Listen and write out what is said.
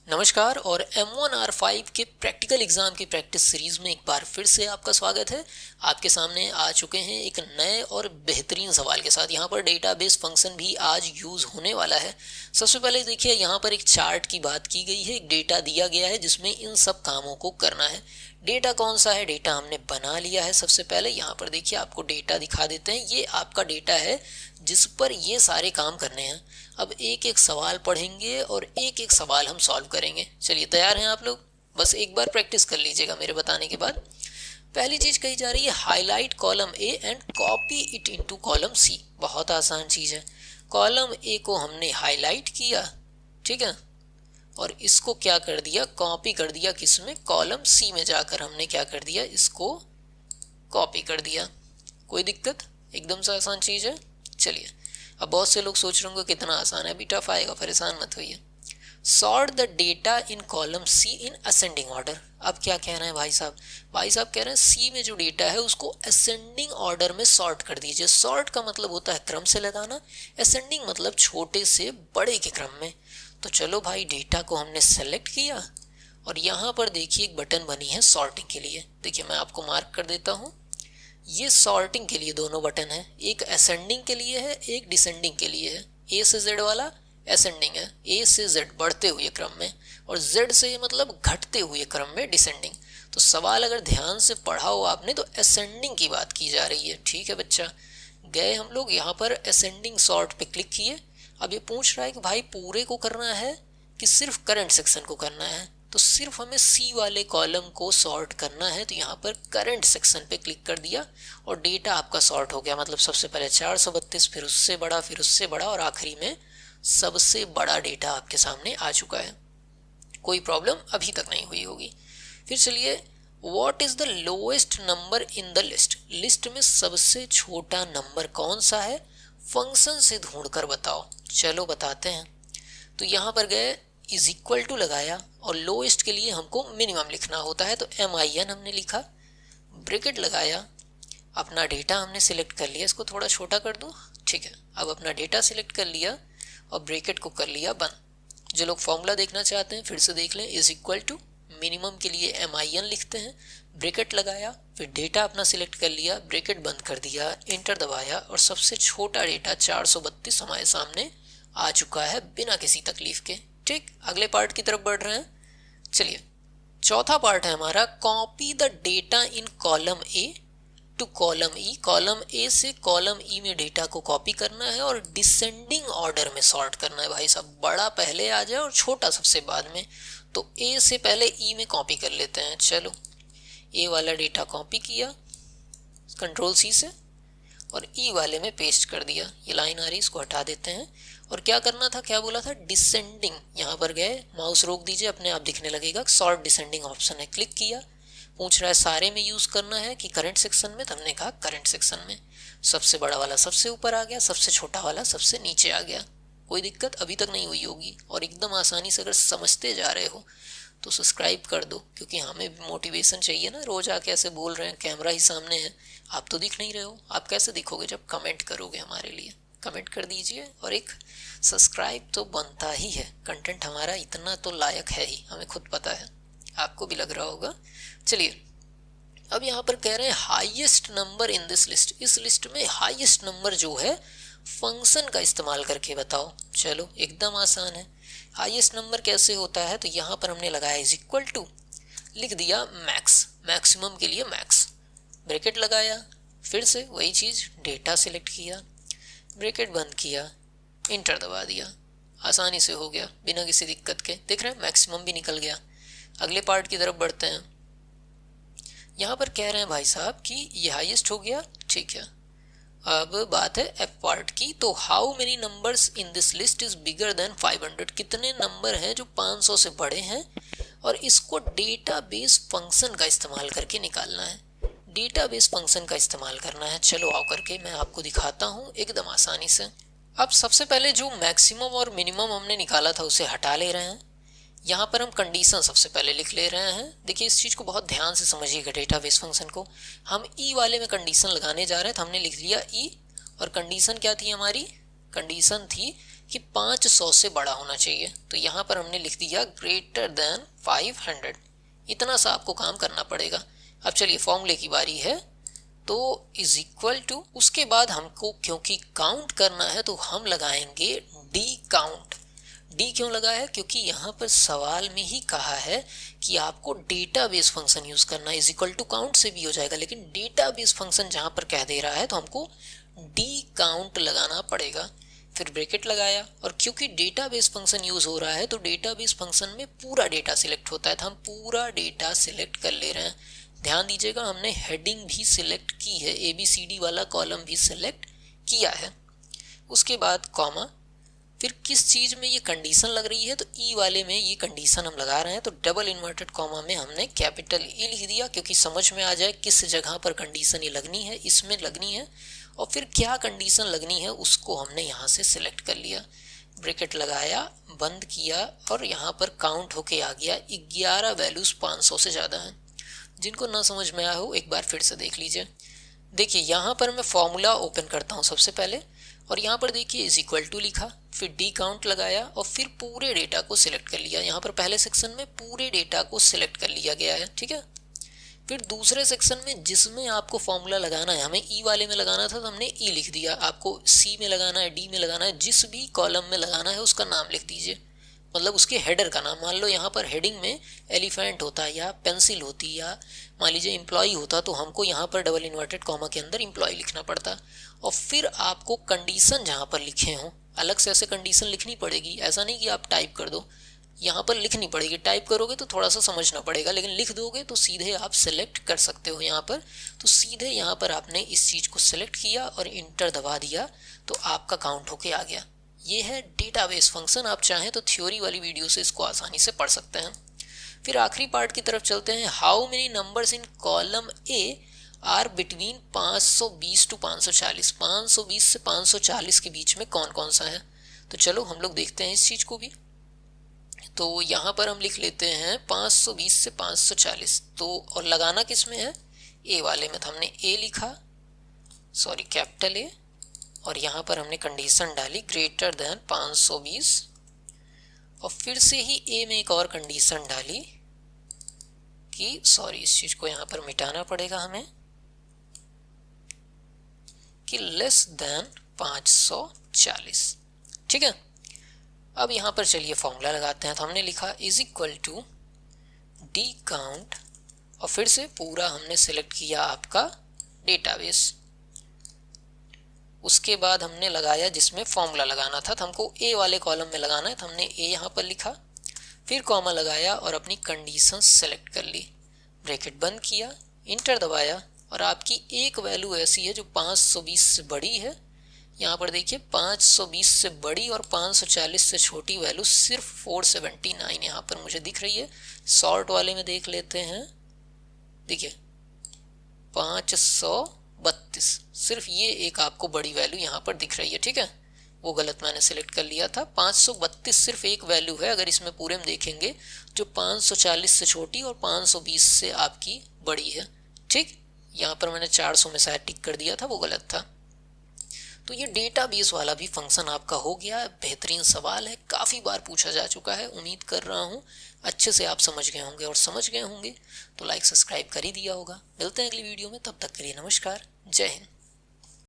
नमस्कार और M1R5 के प्रैक्टिकल एग्जाम की प्रैक्टिस सीरीज में एक बार फिर से आपका स्वागत है। आपके सामने आ चुके हैं एक नए और बेहतरीन सवाल के साथ। यहाँ पर डेटाबेस फंक्शन भी आज यूज़ होने वाला है। सबसे पहले देखिए, यहाँ पर एक चार्ट की बात की गई है, एक डेटा दिया गया है जिसमें इन सब कामों को करना है। डेटा कौन सा है? डेटा हमने बना लिया है। सबसे पहले यहाँ पर देखिए, आपको डेटा दिखा देते हैं। ये आपका डेटा है जिस पर ये सारे काम करने हैं। अब एक एक सवाल पढ़ेंगे और एक एक सवाल हम सॉल्व करेंगे। चलिए, तैयार हैं आप लोग? बस एक बार प्रैक्टिस कर लीजिएगा मेरे बताने के बाद। पहली चीज कही जा रही है, highlight column A and copy it into column C. बहुत आसान चीज है। कॉलम ए को हमने हाईलाइट किया, ठीक है, और इसको क्या कर दिया? कॉपी कर दिया। किसमें? कॉलम सी में जाकर हमने क्या कर दिया? इसको कॉपी कर दिया। कोई दिक्कत? एकदम से आसान चीज है। चलिए, अब बहुत से लोग सोच रहे होंगे कितना आसान है, अभी टफ आएगा, परेशान मत होइए। Sort the data in column C in ascending order. अब क्या कह रहे हैं भाई साहब? भाई साहब कह रहे हैं सी में जो डेटा है उसको असेंडिंग ऑर्डर में सॉर्ट कर दीजिए। सॉर्ट का मतलब होता है क्रम से लगाना, असेंडिंग मतलब छोटे से बड़े के क्रम में। तो चलो भाई, डेटा को हमने सेलेक्ट किया और यहाँ पर देखिए एक बटन बनी है सॉर्टिंग के लिए। देखिए, मैं आपको मार्क कर देता हूँ। ये सॉर्टिंग के लिए दोनों बटन है, एक असेंडिंग के लिए है, एक डिसेंडिंग के लिए है। ए से जेड वाला असेंडिंग है, ए से जेड बढ़ते हुए क्रम में, और जेड से मतलब घटते हुए क्रम में डिसेंडिंग। तो सवाल अगर ध्यान से पढ़ा हो आपने तो असेंडिंग की बात की जा रही है। ठीक है बच्चा, गए हम लोग यहाँ पर असेंडिंग सॉर्ट पे क्लिक किए। अब ये पूछ रहा है कि भाई पूरे को करना है कि सिर्फ करंट सेक्शन को करना है। तो सिर्फ हमें सी वाले कॉलम को सॉर्ट करना है, तो यहाँ पर करंट सेक्शन पे क्लिक कर दिया और डेटा आपका सॉर्ट हो गया। मतलब सबसे पहले 432, फिर उससे बड़ा, फिर उससे बड़ा, और आखिरी में सबसे बड़ा डेटा आपके सामने आ चुका है। कोई प्रॉब्लम अभी तक नहीं हुई होगी। फिर चलिए, what is the lowest number in the list. List में सबसे छोटा नंबर कौन सा है? फंक्शन से ढूंढकर बताओ। चलो बताते हैं। तो यहाँ पर गए, इज इक्वल टू लगाया और लोएस्ट के लिए हमको मिनिमम लिखना होता है, तो MIN हमने लिखा, ब्रैकेट लगाया, अपना डेटा हमने सिलेक्ट कर लिया। इसको थोड़ा छोटा कर दो, ठीक है। अब अपना डेटा सिलेक्ट कर लिया और ब्रैकेट को कर लिया बंद। जो लोग फॉर्मूला देखना चाहते हैं फिर से देख लें। इज इक्वल टू मिनिमम के लिए MIN लिखते हैं, ब्रैकेट लगाया, फिर डेटा अपना सिलेक्ट कर लिया, ब्रैकेट बंद कर दिया, इंटर दबाया, और सबसे छोटा डेटा 432 हमारे सामने आ चुका है बिना किसी तकलीफ के। ठीक, अगले पार्ट की तरफ बढ़ रहे हैं। चलिए, चौथा पार्ट है हमारा, copy the data in column A to column E. Column A से कॉलम ई में डेटा को कॉपी करना है और डिसेंडिंग ऑर्डर में सॉर्ट करना है। भाई साहब, बड़ा पहले आ जाए और छोटा सबसे बाद में। तो ए से पहले ई में कॉपी कर लेते हैं। चलो, ए वाला डेटा कॉपी किया कंट्रोल सी से और ई वाले में पेस्ट कर दिया। ये लाइन आ रही, इसको हटा देते हैं। और क्या करना था, क्या बोला था? डिसेंडिंग। यहाँ पर गए, माउस रोक दीजिए, अपने आप दिखने लगेगा सॉर्ट डिसेंडिंग ऑप्शन है, क्लिक किया। पूछ रहा है सारे में यूज करना है कि करंट सेक्शन में, तो हमने कहा करंट सेक्शन में। सबसे बड़ा वाला सबसे ऊपर आ गया, सबसे छोटा वाला सबसे नीचे आ गया। कोई दिक्कत अभी तक नहीं हुई होगी। और एकदम आसानी से अगर समझते जा रहे हो तो सब्सक्राइब कर दो, क्योंकि हमें भी मोटिवेशन चाहिए ना। रोज आके ऐसे बोल रहे हैं, कैमरा ही सामने है, आप तो दिख नहीं रहे हो। आप कैसे दिखोगे? जब कमेंट करोगे हमारे लिए। कमेंट कर दीजिए और एक सब्सक्राइब तो बनता ही है। कंटेंट हमारा इतना तो लायक है ही, हमें खुद पता है, आपको भी लग रहा होगा। चलिए, अब यहाँ पर कह रहे हैं highest number in this list. इस लिस्ट में हाईएस्ट नंबर जो है फंक्शन का इस्तेमाल करके बताओ। चलो, एकदम आसान है। हाईएस्ट नंबर कैसे होता है? तो यहाँ पर हमने लगाया इज इक्वल टू, लिख दिया मैक्स, मैक्सिमम के लिए मैक्स, ब्रैकेट लगाया, फिर से वही चीज, डेटा सिलेक्ट किया, ब्रैकेट बंद किया, इंटर दबा दिया। आसानी से हो गया बिना किसी दिक्कत के। देख रहे हैं, मैक्सिमम भी निकल गया। अगले पार्ट की तरफ बढ़ते हैं। यहाँ पर कह रहे हैं भाई साहब कि ये हाईएस्ट हो गया, ठीक है। अब बात है एफ पार्ट की। तो how many numbers in this list is bigger than 500। कितने नंबर हैं जो 500 से बड़े हैं, और इसको डेटाबेस फंक्शन का इस्तेमाल करके निकालना है। डेटाबेस फंक्शन का इस्तेमाल करना है। चलो आओ करके मैं आपको दिखाता हूँ एकदम आसानी से। अब सबसे पहले जो मैक्सिमम और मिनिमम हमने निकाला था उसे हटा ले रहे हैं। यहाँ पर हम कंडीशन सबसे पहले लिख ले रहे हैं। देखिए, इस चीज़ को बहुत ध्यान से समझिएगा। डेटाबेस फंक्शन को हम ई वाले में कंडीशन लगाने जा रहे हैं, तो हमने लिख लिया ई, और कंडीशन क्या थी हमारी? कंडीशन थी कि 500 से बड़ा होना चाहिए। तो यहाँ पर हमने लिख दिया ग्रेटर देन 500। इतना सा आपको काम करना पड़ेगा। अब चलिए फॉर्मूले की बारी है। तो इज इक्वल टू, उसके बाद हमको क्योंकि काउंट करना है तो हम लगाएंगे डी काउंट। डी क्यों लगाया है? क्योंकि यहाँ पर सवाल में ही कहा है कि आपको डेटाबेस फंक्शन यूज करना है। इज इक्वल टू काउंट से भी हो जाएगा, लेकिन डेटाबेस फंक्शन जहाँ पर कह दे रहा है तो हमको डी काउंट लगाना पड़ेगा। फिर ब्रैकेट लगाया, और क्योंकि डेटाबेस फंक्शन यूज हो रहा है तो डेटाबेस फंक्शन में पूरा डेटा सिलेक्ट होता है, तो हम पूरा डेटा सिलेक्ट कर ले रहे हैं। ध्यान दीजिएगा हमने हेडिंग भी सिलेक्ट की है, ABCD वाला कॉलम भी सिलेक्ट किया है। उसके बाद कॉमा, फिर किस चीज में ये कंडीशन लग रही है तो ई वाले में ये कंडीशन हम लगा रहे हैं, तो डबल इन्वर्टेड कॉमा में हमने कैपिटल E लिख दिया, क्योंकि समझ में आ जाए किस जगह पर कंडीशन ये लगनी है, इसमें लगनी है। और फिर क्या कंडीशन लगनी है उसको हमने यहाँ से सिलेक्ट कर लिया। ब्रैकेट लगाया, बंद किया, और यहाँ पर काउंट होके आ गया 11 वैल्यूज 500 से ज़्यादा हैं। जिनको ना समझ में आया हो एक बार फिर से देख लीजिए। देखिए यहाँ पर मैं फॉर्मूला ओपन करता हूँ सबसे पहले, और यहाँ पर देखिए इज इक्वल टू लिखा, फिर डी काउंट लगाया और फिर पूरे डेटा को सिलेक्ट कर लिया। यहाँ पर पहले सेक्शन में पूरे डेटा को सिलेक्ट कर लिया गया है, ठीक है। फिर दूसरे सेक्शन में जिसमें आपको फॉर्मूला लगाना है, हमें ई वाले में लगाना था तो हमने ई लिख दिया, आपको सी में लगाना है, डी में लगाना है, जिस भी कॉलम में लगाना है उसका नाम लिख दीजिए, मतलब उसके हेडर का नाम। मान लो यहाँ पर हेडिंग में एलिफेंट होता या पेंसिल होती या मान लीजिए एम्प्लॉय होता, तो हमको यहाँ पर डबल इन्वर्टेड कॉमा के अंदर एम्प्लॉय लिखना पड़ता। और फिर आपको कंडीशन जहाँ पर लिखे हों अलग से ऐसे कंडीशन लिखनी पड़ेगी, ऐसा नहीं कि आप टाइप कर दो, यहाँ पर लिखनी पड़ेगी। टाइप करोगे तो थोड़ा सा समझना पड़ेगा, लेकिन लिख दोगे तो सीधे आप सेलेक्ट कर सकते हो यहाँ पर। तो सीधे यहाँ पर आपने इस चीज़ को सेलेक्ट किया और इंटर दबा दिया तो आपका काउंट होके आ गया। ये है डेटाबेस फंक्शन। आप चाहें तो थ्योरी वाली वीडियो से इसको आसानी से पढ़ सकते हैं। फिर आखिरी पार्ट की तरफ चलते हैं। How many numbers in column A are between 520 to 540। 520 से 540 के बीच में कौन कौन सा है, तो चलो हम लोग देखते हैं इस चीज़ को भी। तो यहाँ पर हम लिख लेते हैं 520 से 540, तो और लगाना किस में है, ए वाले में, तो हमने ए लिखा, सॉरी कैपिटल ए, और यहाँ पर हमने कंडीशन डाली ग्रेटर देन 520, और फिर से ही ए में एक और कंडीशन डाली कि सॉरी इस चीज को यहाँ पर मिटाना पड़ेगा हमें, कि लेस देन 540। ठीक है। अब यहाँ पर चलिए फॉर्मूला लगाते हैं। तो हमने लिखा is equal to D count, और फिर से पूरा हमने सिलेक्ट किया आपका डेटाबेस। उसके बाद हमने लगाया जिसमें फॉर्मूला लगाना था, तो हमको ए वाले कॉलम में लगाना है, तो हमने ए यहाँ पर लिखा, फिर कॉमा लगाया और अपनी कंडीशन सेलेक्ट कर ली, ब्रैकेट बंद किया, इंटर दबाया, और आपकी एक वैल्यू ऐसी है जो 520 से बड़ी है। यहाँ पर देखिए 520 से बड़ी और 540 से छोटी वैल्यू सिर्फ 479 यहाँ पर मुझे दिख रही है। सॉर्ट वाले में देख लेते हैं, देखिए 532, सिर्फ ये एक आपको बड़ी वैल्यू यहाँ पर दिख रही है। ठीक है, वो गलत मैंने सेलेक्ट कर लिया था। 532 सिर्फ एक वैल्यू है, अगर इसमें पूरे में देखेंगे जो 540 से छोटी और 520 से आपकी बड़ी है। ठीक, यहाँ पर मैंने 400 में शायद टिक कर दिया था, वो गलत था। तो ये डेटाबेस वाला भी फंक्शन आपका हो गया। बेहतरीन सवाल है, काफ़ी बार पूछा जा चुका है। उम्मीद कर रहा हूँ अच्छे से आप समझ गए होंगे, और समझ गए होंगे तो लाइक सब्सक्राइब कर ही दिया होगा। मिलते हैं अगली वीडियो में, तब तक के लिए नमस्कार, जय हिंद।